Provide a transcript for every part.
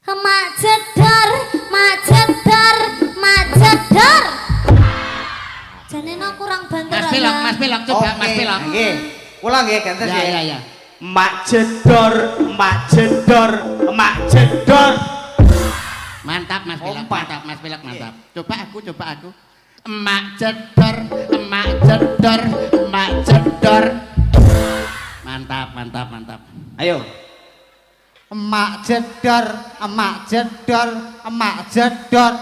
Mak jedor, mak jedor, mak jedor. Janena kurang banter ya. Mas Pilok, coba Mas Pilok. Nggih. Kula nggih gantos Ya, ya. ya, ya. Mak jedor, mak jedor, mak jedor. Mantap Mas Pilok, Ompat. mantap Mas Pilok, mantap. Coba aku. Emak jedor, emak jedor, emak jedor. Mantap. Ayo. Emak jedor, emak jedor, emak jedor.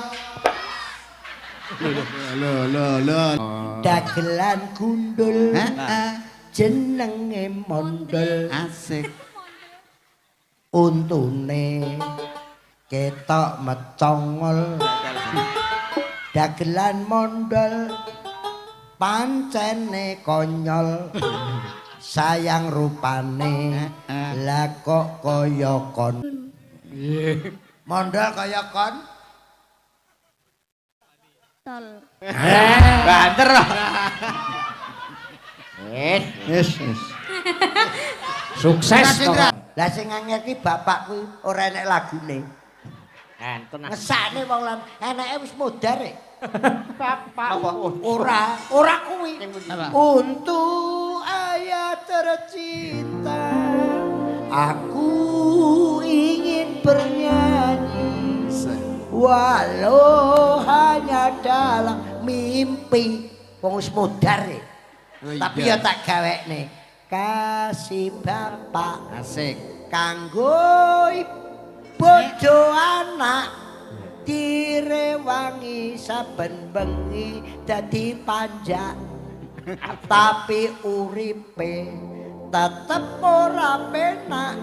Dagelan gundul jenenge mondol Asik. untune ketok mecongol dagelan mondol pancene konyol sayang rupane lah kok kaya kon mondol kaya kon Tol. Banter. Yes. sukses to lah sing angel ki bapak kuwi ora enek lagune Enten. ngesakne wong lan eneke wis modar e Apa? ora kuwi Apa? untuk ayah tercinta aku ingin bernyanyi walau hanya dalam mimpi wong wis modar e tapi ya tak gawekne kasih bapak Asik. kanggo bojo anak direwangi saben bengi dadi panjang tapi uripe tetep ora penak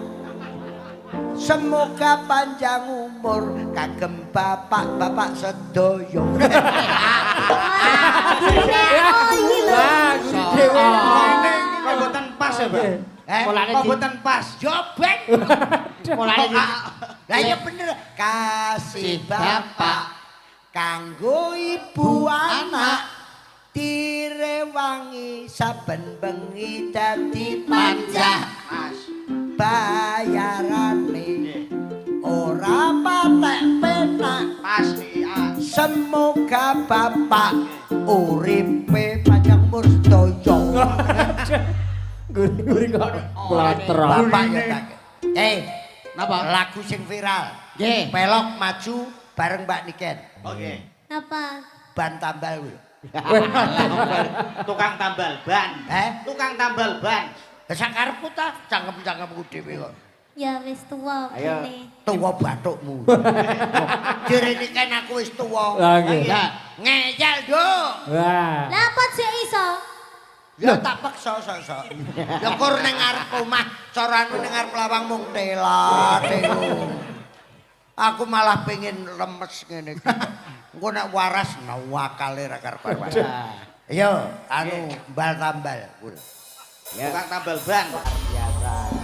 semoga panjang umur kagem bapak-bapak sedaya Oh iki lho. Kok mboten pas ya, Pak? Kok mboten pas? jobek lah iya bener kasih bapak kanggo ibu anak direwangi saben bengi dadi panjang bayarane ora patek penak Pasti. semoga bapak uripe panjang umur sedaya Guri-guri kok kulateran. bapak ya tak Napa? lagu sing viral Nggih. pelok maju bareng Mbak Niken Oke. Apa? ban tambal kuwi Tukang tambal ban. Tukang tambal ban. lah sakarepku ta cangkem-cangkemku dhewe kok Ya wis tuwa Ayo. kene. tuwa bathukmu jere Niken aku wis tuwa Lah nggih. Ya. ngeyel nduk Wah. Lah apa sih iso? ya tak paksa sok ya kur ning ngarep omah carane ning ngarep lawang mung telat aku malah pengen lemes ngene iki engko nek waras nawakale ra karep-karep yo anu mbal tambal Tukang tambal ban.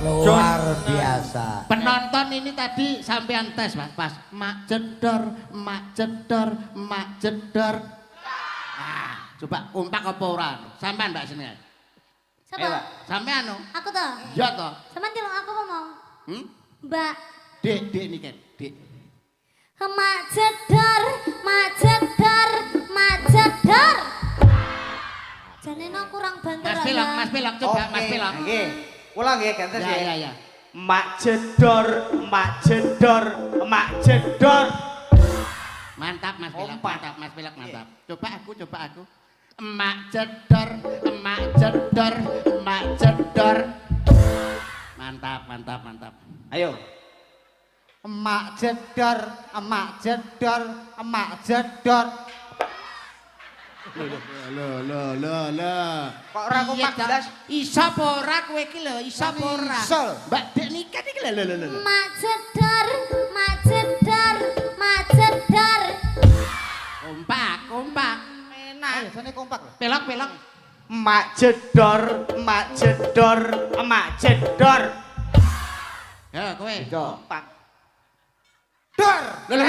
luar biasa Penonton ini tadi sampean tes Mas, pas mak jedor, mak jedor, mak jedor. Coba kompak apa ora? Sampean Mbak sini. Siapa? Sampean no? Aku toh. Ya toh. Sampeyan tilung aku apa mau? Mbak. Dek niki, Dek. Mak jedor, mak jedor, mak jedor. Janena kurang banter Mas Pilok, coba Mas Pilok. Nggih. Kula nggih gantos ya. Ya. Mak jedor, mak jedor, mak jedor. Mantap Mas Pilok, Ompat. mantap. Coba aku. Emak jedor, emak jedor, emak jedor. Mantap. Ayo. Emak jedor, emak jedor, emak jedor. Kok ora kompak blas? Iso apa ora kowe iki lho, iso apa ora? Iso. Mbak Dek nikah iki lho. Mak jedor, mak jedor, mak jedor. Kompak. Ayo sene kompak lho. Pelok. Mak jedor, mak jedor, mak jedor. Ya kowe. Kompak. Dor. Lho.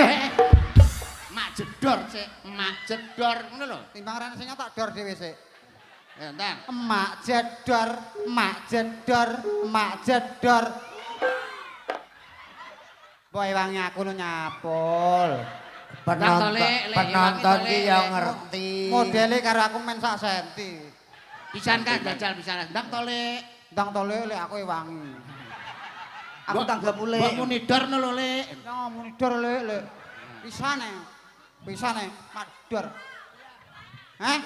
Mak jedor sik, mak jedor ngono lho. Timbang sing tak dor dhewe sik. Ya, Entang. Emak jedor, emak jedor, emak jedor. Poe wangi aku nu nyapul. Penonton ki ya ngerti. Modele karo aku men sak senti. Pisan Kak jajal pisan. Ndang to Lek. Ndang tole lek aku wangi. Aku tanggap mulai. Mbok munidor lho Lek. Ya mundur lek. Pisane. Mador. Hah?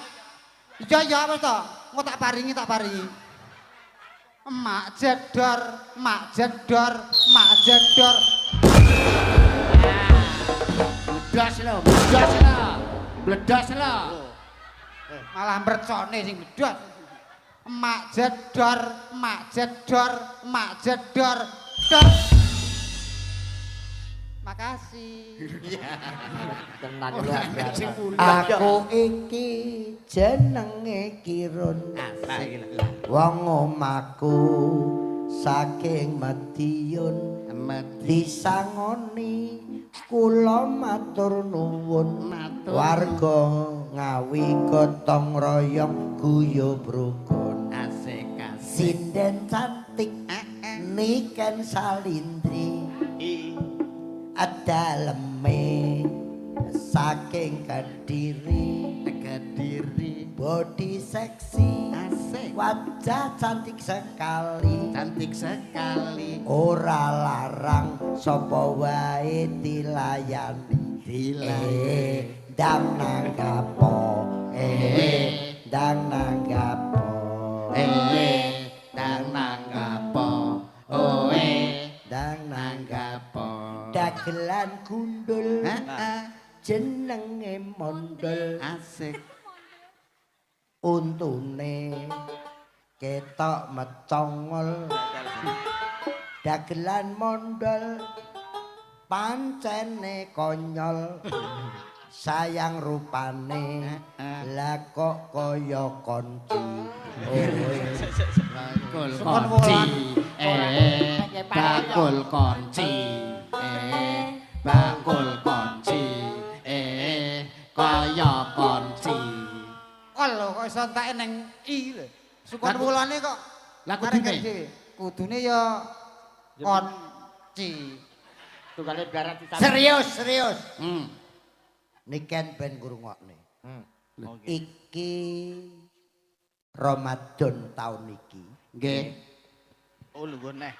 Iya wis to. Engko tak paringi. Mak jedor. Bledas lho. Malah mercone sing bledhos. Mak jedor. Dor. Makasih. Tenan luar biasa. Aku iki jenenge Kirun. Wong omahku saking Madiun. Disangoni kula matur nuwun. Warga Ngawi gotong royong guyub rukun. Asik. Sinden cantik niken salindri. Adaleme saking Kediri body seksi Asik. wajah cantik sekali ora larang sapa wae dilayani ndang nanggapo ndang nanggapo ndang nanggapo dagelan gundul jenenge mondol Asik. untune ketok mecongol dagelan mondol pancene konyol sayang rupane lah kok kaya konci bakul konci kaya konci. Kol lho kok iso entake ning I lho. Sukon wulane kok. Lah kudune? dhewe. Kudune ya konci. Tunggalnya darat di serius niken ben ngrungokne iki Ramadan tahun iki Nggih. Oh lu goneh.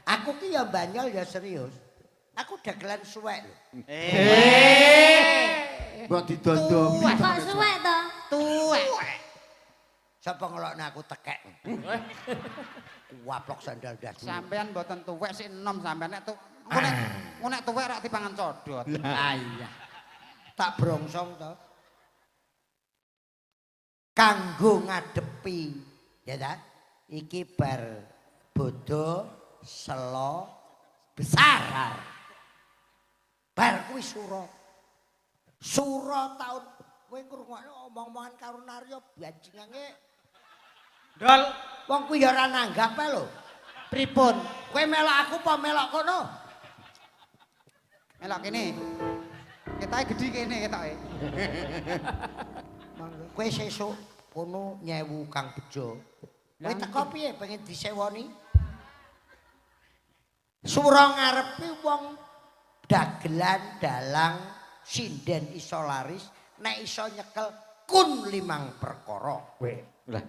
aku ki ya banyol ya serius aku dagelan suwek lho Mbok didondomi. Kok suwek to? Tuwek. sapa ngelokne aku tekek waplok sandal das Sampean mboten tuwek sik enom sampean nek nek tuwek rak dipangan codot. Ah iya. tak brongsong to kanggo ngadepi ya ta iki bar bodho selo besar bar kuwi sura taun kowe ngrungokne omong-omongan karo Naryo bajingange Dol. wong kuwi ya ora nanggap lho Pripun? kowe melok aku apa melok kono Melok kene. Ketoke gedhi kene ketoke. kowe sesuk kono nyewu Kang Bejo kowe teko piye pengen disewoni sura ngarepe wong dagelan dalang sinden iso laris nek iso nyekel kun 5 perkara Lah.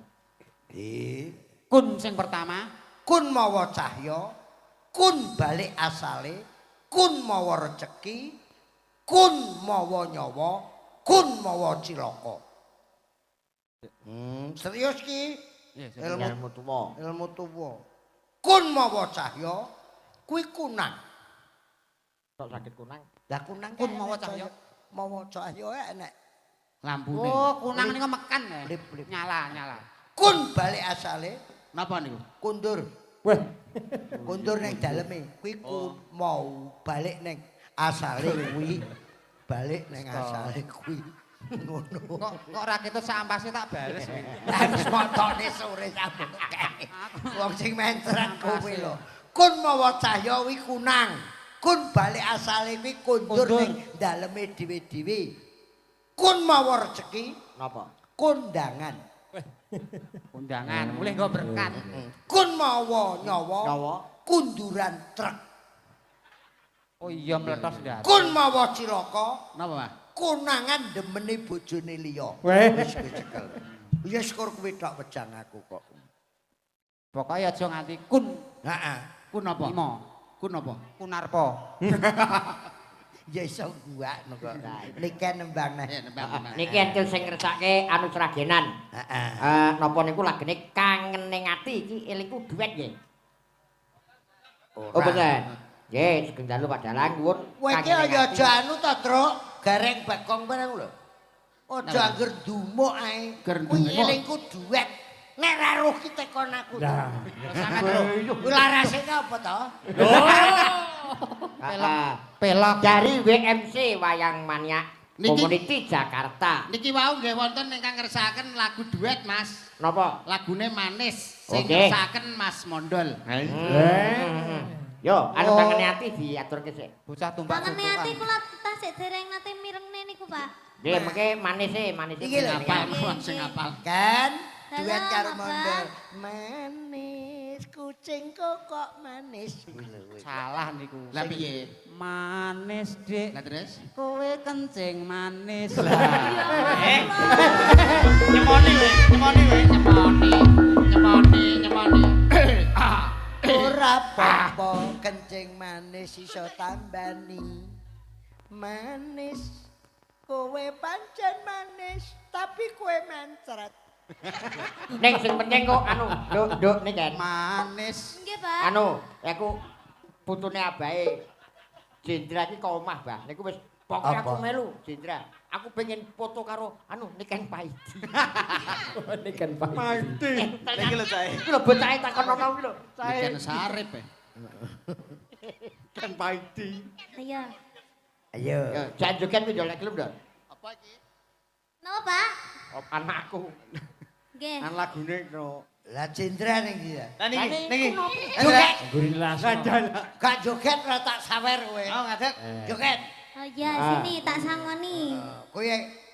Kun sing pertama, kun mawa cahya kun balik asale kun mawa rejeki kun mawa nyawa kun mawa cilaka serius ki ilmu tuwa kun mawa cahya kuwi kunang Kok sakit kunang? lah kunang kun mawa cahya. mawa cahya enek Lampune. Oh, kunang niku mekan ya. Lip. Nyala. kun balik asale Napa niku? kundur kundur ning daleme kuwi mau balik ning asale kuwi balik ning asale kuwi ngono Kok ra ketut sak ampase tak bales. lah wis motone sore sampun kae wong sing mentret kuwi lho kun mawa cahya kuwi kunang kun balik asale kuwi kundur ning daleme dhewe-dhewe kun mawa rejeki Napa? kondangan Undangan, mulih nggo berkat. kun mawa nyawa Nyawa. kunduran truk Oh iya meletos ndak. Kun mawa cilaka, Napa, Pak? konangan demeni bojone liya. Weh. Wis kowe cekel. Ya syukur kowe tok wejang aku kok. Pokoke aja nganti kun Heeh. Kun apa? lima. Kun apa? Kunarpa. Ya iso guakno kok. Niken nembang Ya neh. nembang. Niki entul sing ngersake anu Sragenan. Heeh. Napa niku lagene kangen ning ati iki elingku duet nggih. Oh bener. Nggih, sugeng dalu padalang nuwun. Kowe iki aja anu to, Truk. Gareng bakong barang lho. Aja angger dumuk ae. Ger Kuwi dumuk. elingku duet. Nek ra roh ki tekon aku. Sangat lho. Kuwi larase apa to? Pelok dari WMC Wayang Maniak Niki- Community Jakarta. Niki wau nggih wonten ingkang ngersakaken lagu duet, Mas. Napa? Lagune Manis sing Oke. ngersakaken Mas Mondol. Yo, anu kangene ati diaturke sik. Bocah tumpah Kangen ati kula tasik dereng nate mirengne niku, Pak. Nggih, mengke manis e. Iki lho, Apal Nggih, sing nggih. apal. Kan Dalam duet karo apa? mondel. Manis kucing kok manis. salah niku. Lah piye? Manis, Dik. Lah terus? Kowe kencing manis. Nyemoni we, nyemoni we. Nyemoni. Ora apa-apa kencing manis iso tambani. Manis. Kowe pancen manis, tapi kowe mencret. Ning sing penting kok anu, nduk niken. Manis. Nggih, Pak. Anu, aku putune abahe Jendra iki kok omah, Mbah. Niku wis pokoke Apa? aku melu, Jendra. Aku pengen foto karo anu Niken Paidi. Niken Paidi. Iki lho cahe. Iki lho bocahe takon ono kuwi lho. Niken Sarip e. Kan Paidi. Ayo. Ayo. Ya, jan joget kuwi yo lek gelem lho. Apa iki? Napa, Pak? Anakku. Nggih. Kan lagune no. Lah Jendra ning ndi ya? Lah niki. Joget. Gurilas. Gak joget ora tak sawer kowe. Oh ngadeg. Joget. Oh iya, sini tak sangoni. Kowe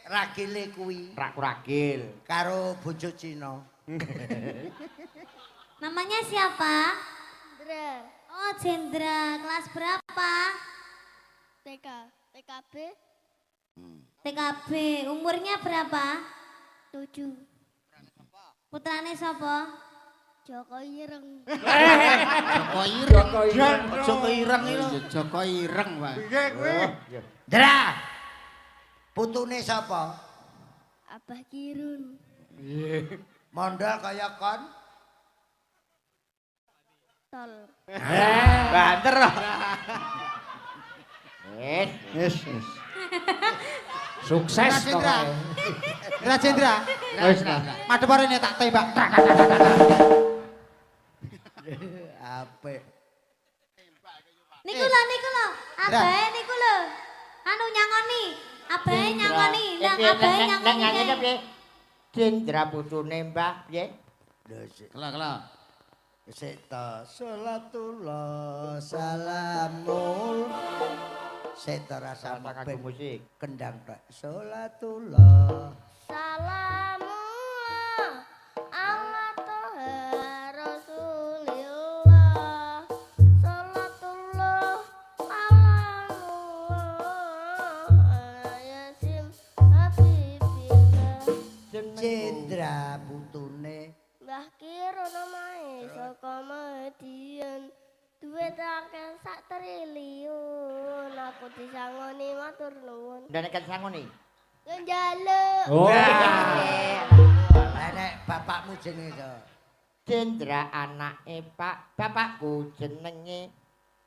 ragile kuwi Ragil. karo bojo Cina. Namanya siapa? Dre, Oh, Jendra. Kelas berapa? TK, TKB TKB. Umurnya berapa? 7, Putrane sapa? Joko Ireng, Joko Ireng. Joko Ireng iki lho. Joko Ireng, Pak. Piye kowe? Dra. Putune sapa? Abah Kirun, Mondal kaya kon. Tol, Banter. Wis. Sukses Jendra. pokoknya. Ra Jendra. Wis lah. Madhep arene tak tembak. Apik. Niku lho. Abahe niku lho. Anu nyangoni. Abahe nyangoni. Nang abahe Nek nyangoni. nyanyi piye? Jendra putune Mbah piye? Lho sik. Kela. Sik to. Salatullah salamul. Sik to rasa Kanggo ben musik. kendang tok. Salatullah. Salamullah, Allah Toha Rasulillah, Salatullah, Salamullah, Yasin Habibillah, Jendra putune. Mbah Kiro namae saka Madian, duit akeh sak triliun, aku disangoni matur nuwun. Ndak nek sangoni. Yo njaluk. Oh. Lah nek bapakmu jenenge to. Jendra anake bapakku jenenge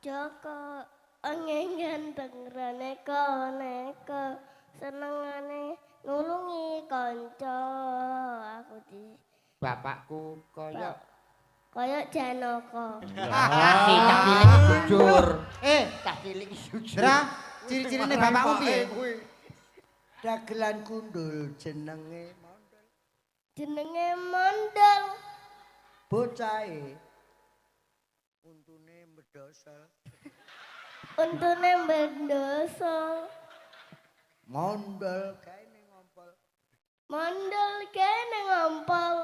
Joko angin ganteng raneka neka senengane nulungi kanca aku di bapakku kaya kaya Janaka. cah cilik jujur. Cah cilik jujur. Dra, ciri-cirine bapakmu piye? Dagelan kundul jenenge mondel. Jenenge Mondol. Bocahe untune medhosel. Untune mendoso. Mondol kaene ngompol. Mondol kene ngompol.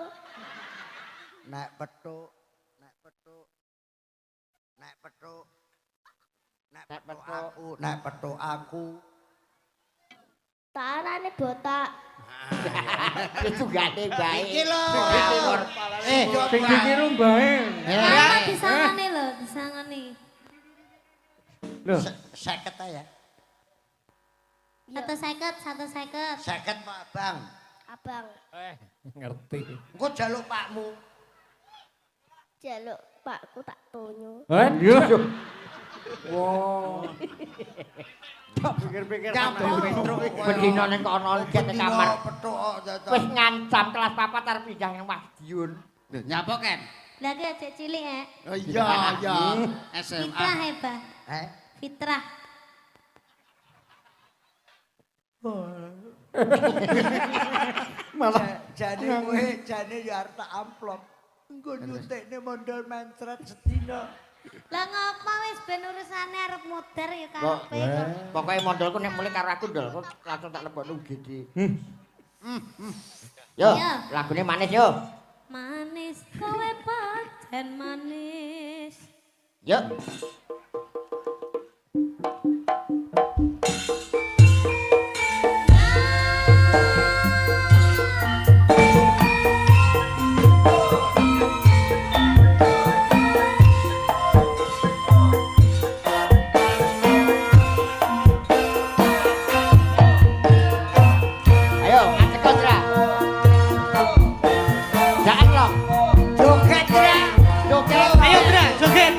Nek petuk, nek petuk. Nek petuk. Nek Nek petuk petuk. nek petuk aku. Tarane botak. Itu gade bae. Iki lho. Sing dikiru bae. Apa disangane lho, disangane. Lho, 50 ya. 150. 50 Pak Bang. Abang, Ngerti. Engko jaluk pakmu. jaluk pakku tak tonyo. Yo. Wow. Pikir-pikir Bedino ning kono iki ning kamar. Petuk kok dadak. Wis ngancam kelas 4 arep pindah nang Madiun. Lho, nyapa Ken? Lah ki ajek cilik Oh iya, iya. SMA. Fitrah heba. Fitrah. Malah jane kowe jane ya arep tak amplop. Engko nyuntikne mondol mencret sedina. Lah ngapa wis ben urusane arep modar ya karepe kok. Pokoke mondolku nek mulih karo aku ndol, langsung tak lebokno UGD. Yo, Iya. lagune manis yo. Manis kowe pancen manis. Yo. Ayo, ngasih kontra. Jangan loh. Joget Dra. Joget. Ayo Dra, joget.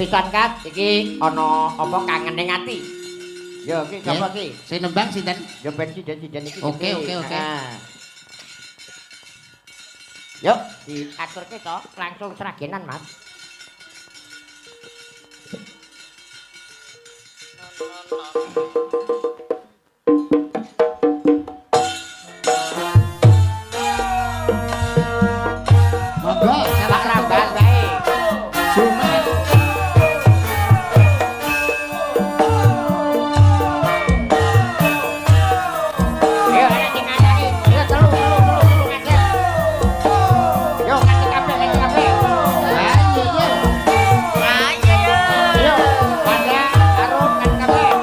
pisan Kat, iki ana apa kangen ning ati. Yo iki sapa iki? Sing nembang sinten? Yo ben siden-siden iki. Oke. Yuk, diaturke to, langsung seragenan, Mas. Monggo, Pak Ramban bae. Jumet. Yo ana sing ngandani. Yo telu ngajar. Yo ngajar kabeh. Yo, pada arep kan kabeh.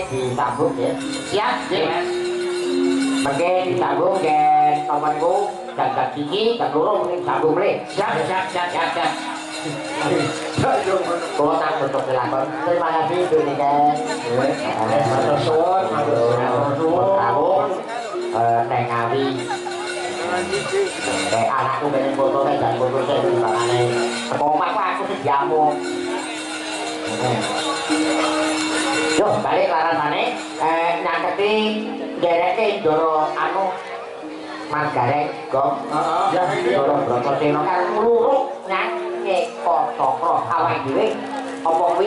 disambung ya. Siap, nggih, Mas. Mengke disambung gen nomorku dan gigi dan loro mending sambung mrih. Siap. Kalau tak untuk dilakon. Terima kasih Bu Niken. Matur suwun, tahun Teng Ngawi. Anakku pengen fotone dan foto saya di bangane. Teko omahku aku sing jamu. Yo, balik larasane nyangketi dereke ndoro anu Margaret kok. Ndoro Brotoseno kan luruk nyanyi kok cokro awake dhewe apa kuwi